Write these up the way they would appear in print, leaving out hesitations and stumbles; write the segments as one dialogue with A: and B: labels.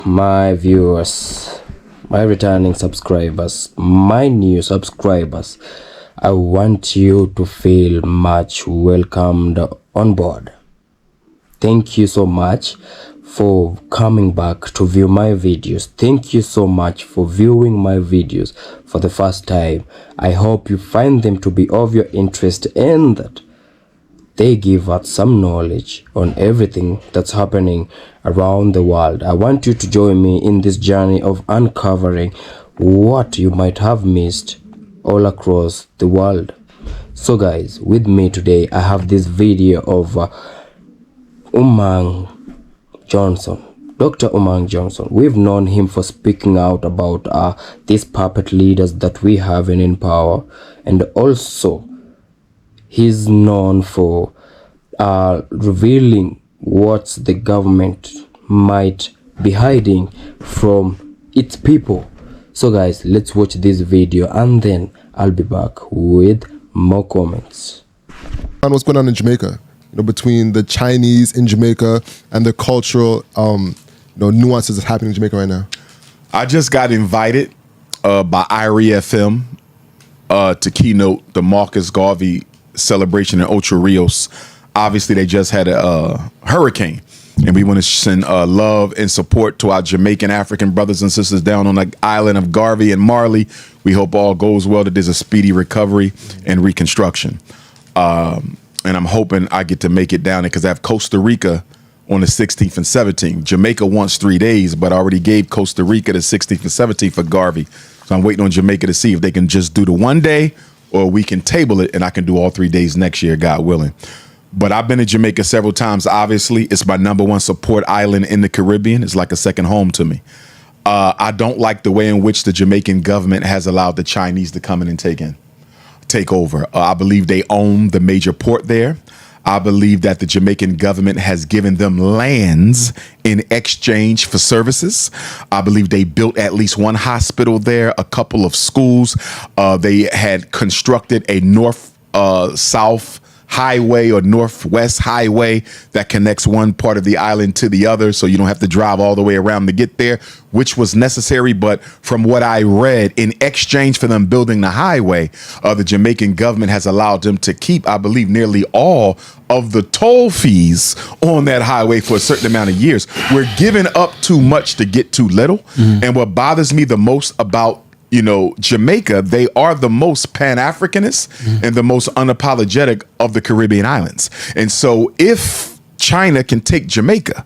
A: my viewers, my returning subscribers, my new subscribers. I want you to feel much welcomed on board. Thank you so much for coming back to view my videos. Thank you so much for viewing my videos for the first time. I hope you find them to be of your interest and that they give us some knowledge on everything that's happening around the world. I want you to join me in this journey of uncovering what you might have missed all across the world. So guys, with me today I have this video of Umar Johnson. Dr. Umar Johnson. We've known him for speaking out about these puppet leaders that we have in power, and also he's known for revealing what the government might be hiding from its people. So guys, let's watch this video and then I'll be back with more comments.
B: And what's going on in Jamaica? Between the Chinese in Jamaica and the cultural nuances that's happening in Jamaica right now.
C: I just got invited by IRE FM to keynote the Marcus Garvey celebration in Ocho Rios. Obviously, they just had a hurricane, and we want to send love and support to our Jamaican African brothers and sisters down on the island of Garvey and Marley. We hope all goes well, that there's a speedy recovery and reconstruction. And I'm hoping I get to make it down there because I have Costa Rica on the 16th and 17th. Jamaica wants 3 days, but I already gave Costa Rica the 16th and 17th for Garvey. So I'm waiting on Jamaica to see if they can just do the 1 day or we can table it and I can do all 3 days next year, God willing. But I've been to Jamaica several times. Obviously, it's my #1 support island in the Caribbean. It's like a second home to me. I don't like the way in which the Jamaican government has allowed the Chinese to come in and take over. I believe they own the major port there. I believe that the Jamaican government has given them lands in exchange for services. I believe they built at least 1 hospital there, a couple of schools. They had constructed a north-south highway or northwest highway that connects one part of the island to the other, so you don't have to drive all the way around to get there, which was necessary. But from what I read, in exchange for them building the highway, the Jamaican government has allowed them to keep, I believe, nearly all of the toll fees on that highway for a certain amount of years. We're giving up too much to get too little. And what bothers me the most about Jamaica, they are the most Pan-Africanist and the most unapologetic of the Caribbean islands. And so if China can take Jamaica,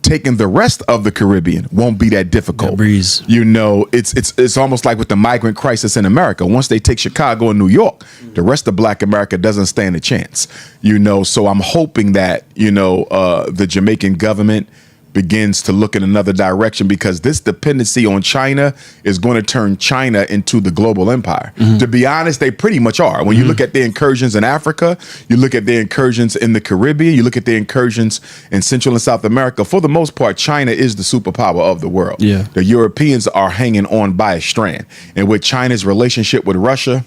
C: taking the rest of the Caribbean won't be that difficult.
D: That breeze.
C: It's almost like with the migrant crisis in America. Once they take Chicago and New York, the rest of Black America doesn't stand a chance. So I'm hoping that, the Jamaican government begins to look in another direction, because this dependency on China is going to turn China into the global empire. To be honest, they pretty much are. When you look at the incursions in Africa, you look at the incursions in the Caribbean, you look at the incursions in Central and South America, for the most part, China is the superpower of the world.
D: Yeah.
C: The Europeans are hanging on by a strand. And with China's relationship with Russia,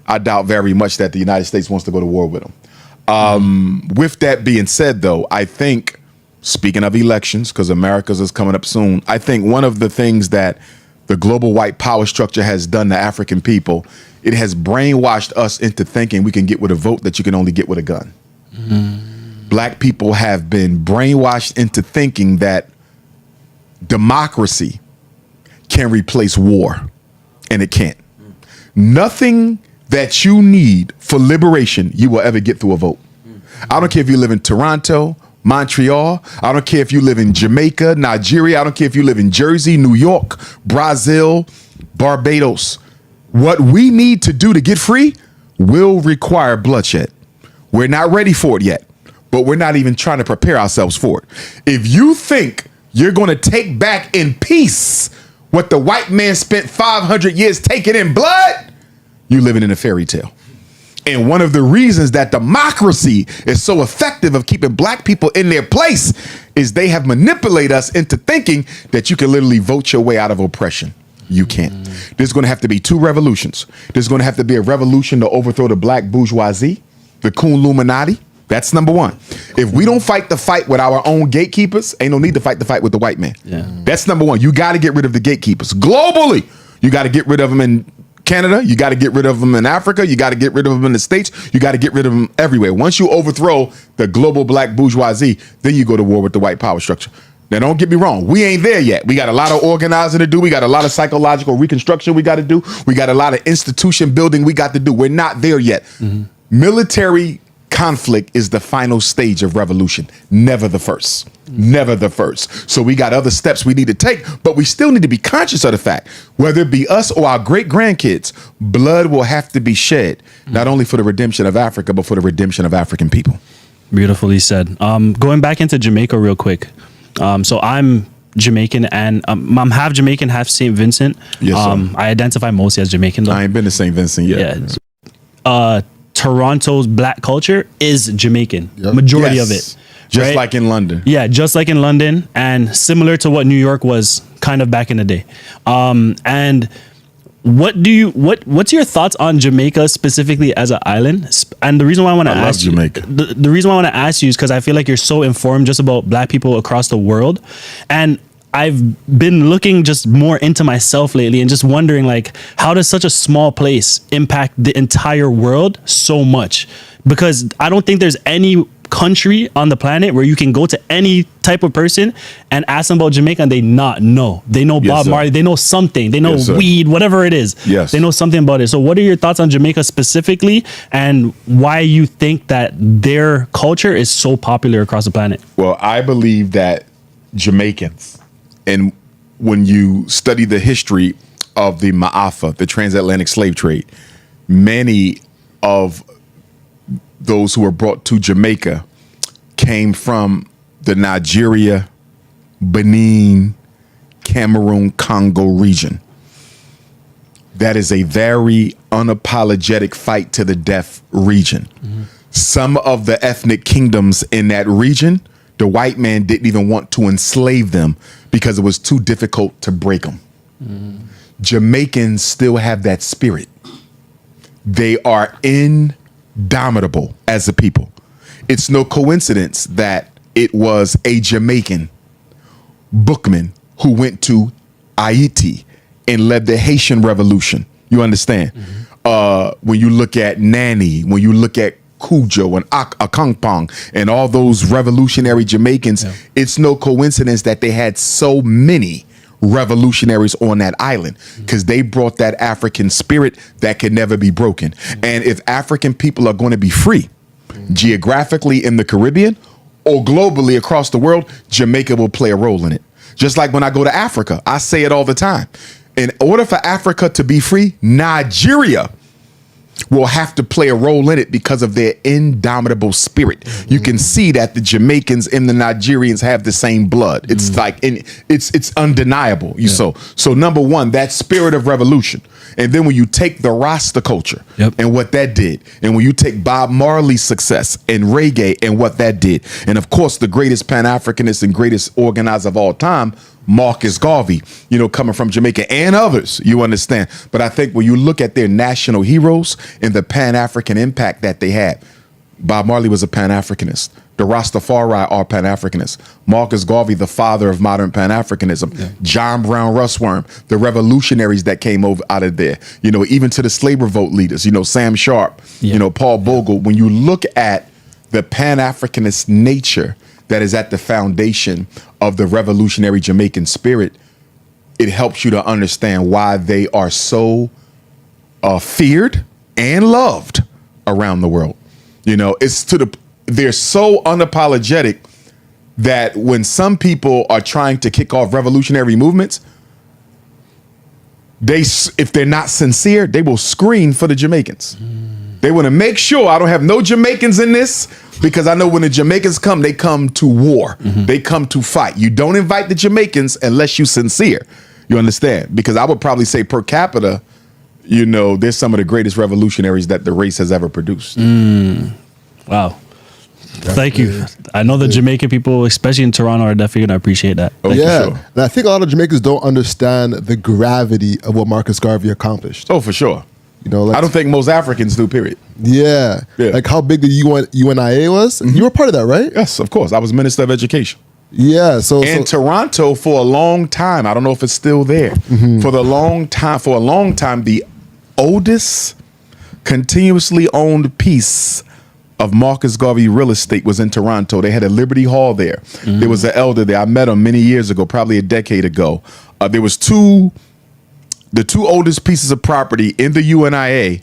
C: I doubt very much that the United States wants to go to war with them. With that being said, though, I think, speaking of elections, because America's is coming up soon, I think one of the things that the global white power structure has done to African people, it has brainwashed us into thinking we can get with a vote that you can only get with a gun. Black people have been brainwashed into thinking that democracy can replace war, and it can't. Nothing that you need for liberation you will ever get through a vote. I don't care if you live in Toronto, Montreal. I don't care if you live in Jamaica, Nigeria. I don't care if you live in Jersey, New York, Brazil, Barbados. What we need to do to get free will require bloodshed. We're not ready for it yet, but we're not even trying to prepare ourselves for it. If you think you're going to take back in peace what the white man spent 500 years taking in blood, you're living in a fairy tale. And one of the reasons that democracy is so effective of keeping Black people in their place is they have manipulated us into thinking that you can literally vote your way out of oppression. You can't. There's going to have to be 2 revolutions. There's going to have to be a revolution to overthrow the Black bourgeoisie, the Kun Illuminati, That's number one. If we don't fight the fight with our own gatekeepers, ain't no need to fight the fight with the white man.
D: Yeah.
C: That's number one. You got to get rid of the gatekeepers globally. You got to get rid of them in Canada. You got to get rid of them in Africa. You got to get rid of them in the States. You got to get rid of them everywhere. Once you overthrow the global black bourgeoisie, then you go to war with the white power structure. Now, don't get me wrong. We ain't there yet. We got a lot of organizing to do. We got a lot of psychological reconstruction we got to do. We got a lot of institution building we got to do. We're not there yet. Military conflict is the final stage of revolution, never the first. Never the first. So we got other steps we need to take, but we still need to be conscious of the fact, whether it be us or our great grandkids, blood will have to be shed, not only for the redemption of Africa, but for the redemption of African people.
D: Beautifully said. Going back into Jamaica real quick. So I'm Jamaican and I'm half Jamaican, half St. Vincent.
C: Yes, sir.
D: I identify mostly as Jamaican though.
C: I ain't been to St. Vincent yet.
D: Yeah. Toronto's black culture is Jamaican. Majority of it.
C: Just
D: right?
C: like in London.
D: Yeah, just like in London and similar to what New York was kind of back in the day. And what's your thoughts on Jamaica specifically as an island? And the reason why I want to ask you, the reason why I want to ask you is because I feel like you're so informed just about black people across the world. And I've been looking just more into myself lately and just wondering, like, how does such a small place impact the entire world so much? Because I don't think there's any country on the planet where you can go to any type of person and ask them about Jamaica and they not know. They know Bob Marley, they know something, they know weed, whatever it is.
C: Yes.
D: They know something about it. So what are your thoughts on Jamaica specifically and why you think that their culture is so popular across the planet?
C: Well, I believe that Jamaicans, and when you study the history of the Ma'afa, the transatlantic slave trade, many of those who were brought to Jamaica came from the Nigeria, Benin, Cameroon, Congo region. That is a very unapologetic fight to the death region. Some of the ethnic kingdoms in that region, the white man didn't even want to enslave them because it was too difficult to break them. Jamaicans still have that spirit. They are indomitable as a people. It's no coincidence that it was a Jamaican bookman who went to Haiti and led the Haitian Revolution. You understand? When you look at Nani, when you look at Cujo and Akangpong and all those revolutionary Jamaicans, it's no coincidence that they had so many revolutionaries on that island because they brought that African spirit that can never be broken. And if African people are going to be free geographically in the Caribbean or globally across the world, Jamaica will play a role in it. Just like when I go to Africa, I say it all the time. In order for Africa to be free, Nigeria will have to play a role in it because of their indomitable spirit. You can see that the Jamaicans and the Nigerians have the same blood. It's like, it's undeniable. So number one, that spirit of revolution. And then when you take the Rasta culture and what that did, and when you take Bob Marley's success and reggae and what that did, and of course the greatest Pan-Africanist and greatest organizer of all time, Marcus Garvey, coming from Jamaica and others, you understand. But I think when you look at their national heroes and the Pan-African impact that they had, Bob Marley was a Pan-Africanist. The Rastafari are Pan-Africanists. Marcus Garvey, the father of modern Pan-Africanism. John Brown Russworm, the revolutionaries that came out of there. Even to the slave revolt leaders, Sam Sharp, Paul Bogle. When you look at the Pan-Africanist nature that is at the foundation of the revolutionary Jamaican spirit, it helps you to understand why they are so feared and loved around the world. They're so unapologetic that when some people are trying to kick off revolutionary movements, if they're not sincere, they will screen for the Jamaicans. They want to make sure I don't have no Jamaicans in this, because I know when the Jamaicans come, they come to war. They come to fight. You don't invite the Jamaicans unless you're sincere. You understand? Because I would probably say per capita, there's some of the greatest revolutionaries that the race has ever produced.
D: Wow. Thank you. I know the Jamaican people, especially in Toronto, are definitely going to appreciate that.
C: Oh,
B: yeah.
C: for sure.
B: And I think a lot of Jamaicans don't understand the gravity of what Marcus Garvey accomplished.
C: Oh, for sure.
B: You know, like,
C: I don't think most Africans do, period.
B: Yeah. Like how big the UNIA was. You were part of that, right?
C: Yes, of course. I was Minister of Education.
B: Yeah. So
C: in Toronto for a long time, I don't know if it's still there. For a long time, the oldest continuously owned piece of Marcus Garvey real estate was in Toronto. They had a Liberty Hall there. There was an elder there. I met him many years ago, probably a decade ago. There was the two oldest pieces of property in the UNIA.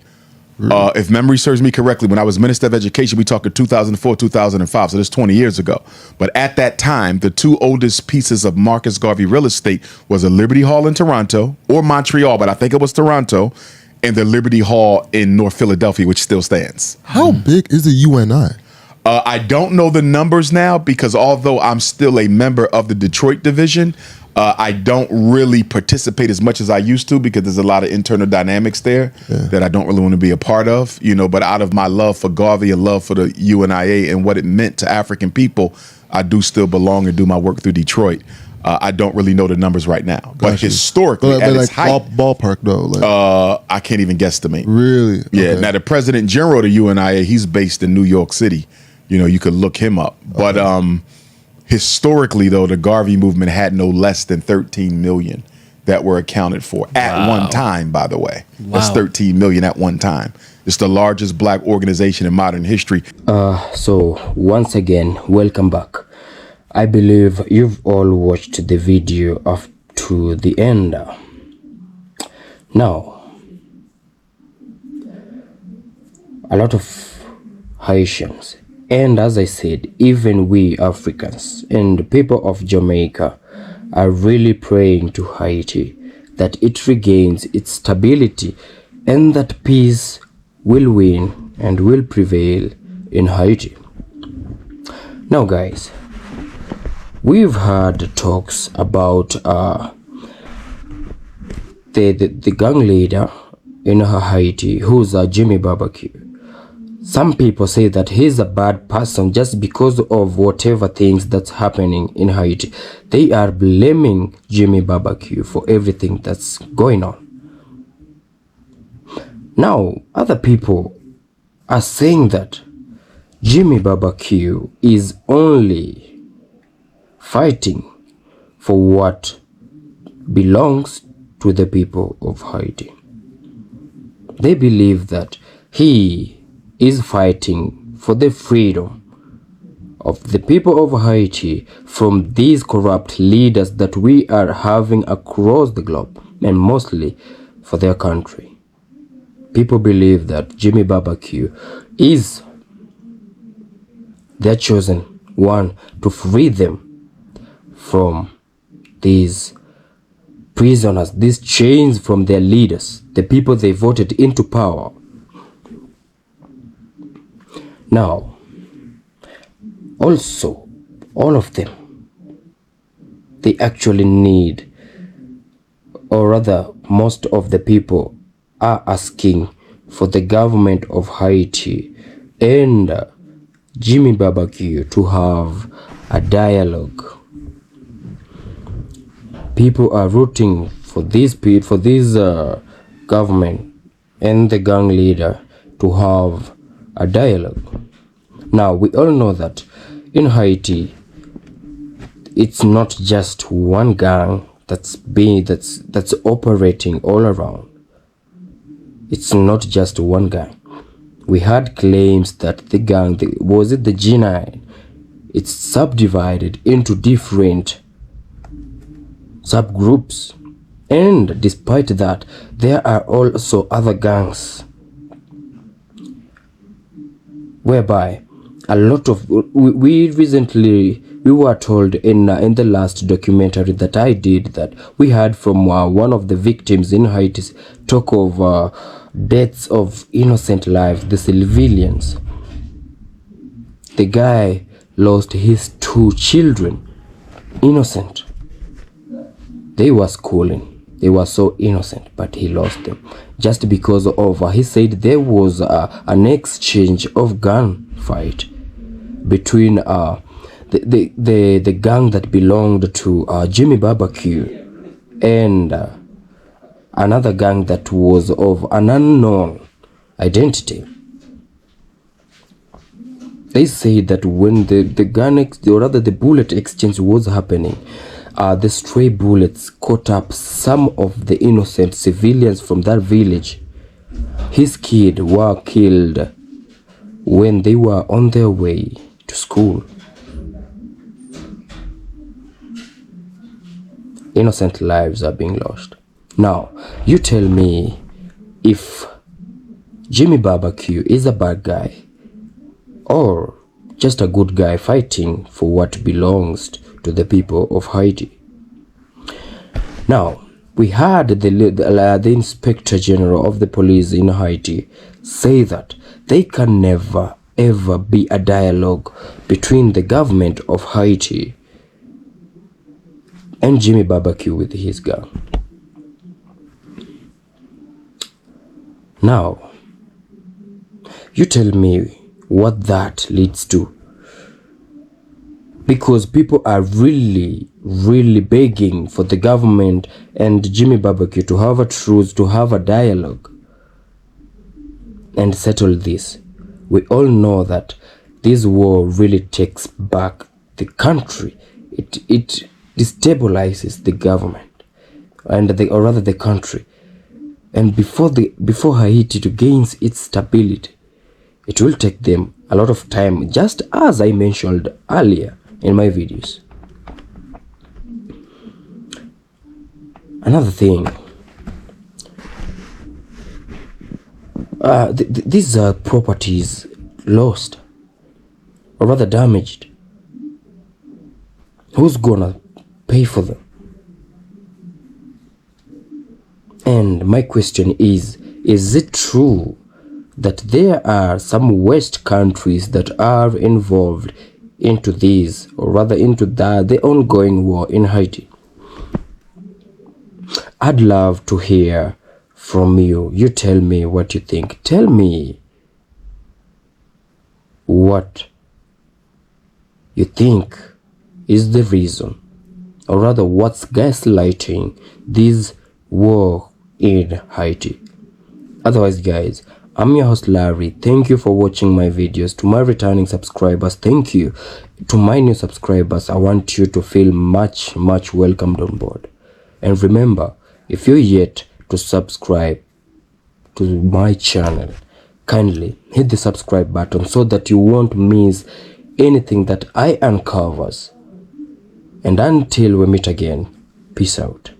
C: If memory serves me correctly, when I was Minister of Education, we talked 2004, 2005, so that's 20 years ago. But at that time, the two oldest pieces of Marcus Garvey real estate was a Liberty Hall in Toronto, or Montreal, but I think it was Toronto, and the Liberty Hall in North Philadelphia, which still stands.
B: How big is the UNI?
C: I don't know the numbers now, because although I'm still a member of the Detroit division, I don't really participate as much as I used to, because there's a lot of internal dynamics there that I don't really want to be a part of, you know. But out of my love for Garvey and love for the UNIA and what it meant to African people, I do still belong and do my work through Detroit. I don't really know the numbers right now, but historically, at its height,
B: ballpark though, like,
C: I can't even guesstimate.
B: Really?
C: Yeah.
B: Okay.
C: Now the President General of the UNIA, he's based in New York City. You know, you could look him up, but historically, though, the Garvey movement had no less than 13 million that were accounted for at one time, by the way. That's 13 million at one time. It's the largest black organization in modern history.
A: So, once again, welcome back. I believe you've all watched the video up to the end. Now, a lot of Haitians, and as I said, even we Africans and the people of Jamaica are really praying to Haiti that it regains its stability and that peace will win and will prevail in Haiti. Now guys, we've had talks about the gang leader in Haiti, who's Jimmy Barbecue. Some people say that he's a bad person just because of whatever things that's happening in Haiti. They are blaming Jimmy Barbecue for everything that's going on. Now, other people are saying that Jimmy Barbecue is only fighting for what belongs to the people of Haiti. They believe that he is fighting for the freedom of the people of Haiti from these corrupt leaders that we are having across the globe, and mostly for their country. People believe that Jimmy Barbecue is their chosen one to free them from these prisoners, these chains from their leaders, the people they voted into power. Now, also, all of them, they actually need, or rather, most of the people are asking for the government of Haiti and Jimmy Barbecue to have a dialogue. People are rooting for this government and the gang leader to have a dialogue. Now, we all know that in Haiti, it's not just one gang that's operating all around. It's not just one gang. We had claims that the gang, was it the G9? It's subdivided into different subgroups, and despite that, there are also other gangs whereby a lot of we were told in the last documentary that I did that we heard from one of the victims in Haiti talk of deaths of innocent lives, the civilians. The guy lost his 2 children, innocent. They were schooling. They were so innocent, but he lost them just because of, he said there was an exchange of gunfight between the gang that belonged to Jimmy Barbecue and another gang that was of an unknown identity. They say that when the bullet exchange was happening, the stray bullets caught up some of the innocent civilians from that village. His kids were killed when they were on their way to school. Innocent lives are being lost. Now, you tell me if Jimmy Barbecue is a bad guy or just a good guy fighting for what belongs to the people of Haiti. Now, we heard the Inspector General of the police in Haiti say that there can never ever be a dialogue between the government of Haiti and Jimmy Barbecue with his gang. Now, you tell me what that leads to, because people are really begging for the government and Jimmy Barbecue to have a truce, to have a dialogue and settle this. We all know that this war really takes back the country. It destabilizes the government and the country, and before Haiti to gain its stability, it will take them a lot of time, just as I mentioned earlier in my videos. Another thing, these are properties lost or rather damaged. Who's gonna pay for them? And my question is it true that there are some West countries that are involved into these, or rather into the ongoing war in Haiti? I'd love to hear from you. You tell me what you think. Tell me what you think is the reason, or rather what's gaslighting this war in Haiti. Otherwise, guys, I'm your host Larry. Thank you for watching my videos. To my returning subscribers, thank you. To my new subscribers, I want you to feel much welcomed on board. And remember, if you're yet to subscribe to my channel, kindly hit the subscribe button so that you won't miss anything that I uncovers. And until we meet again, peace out.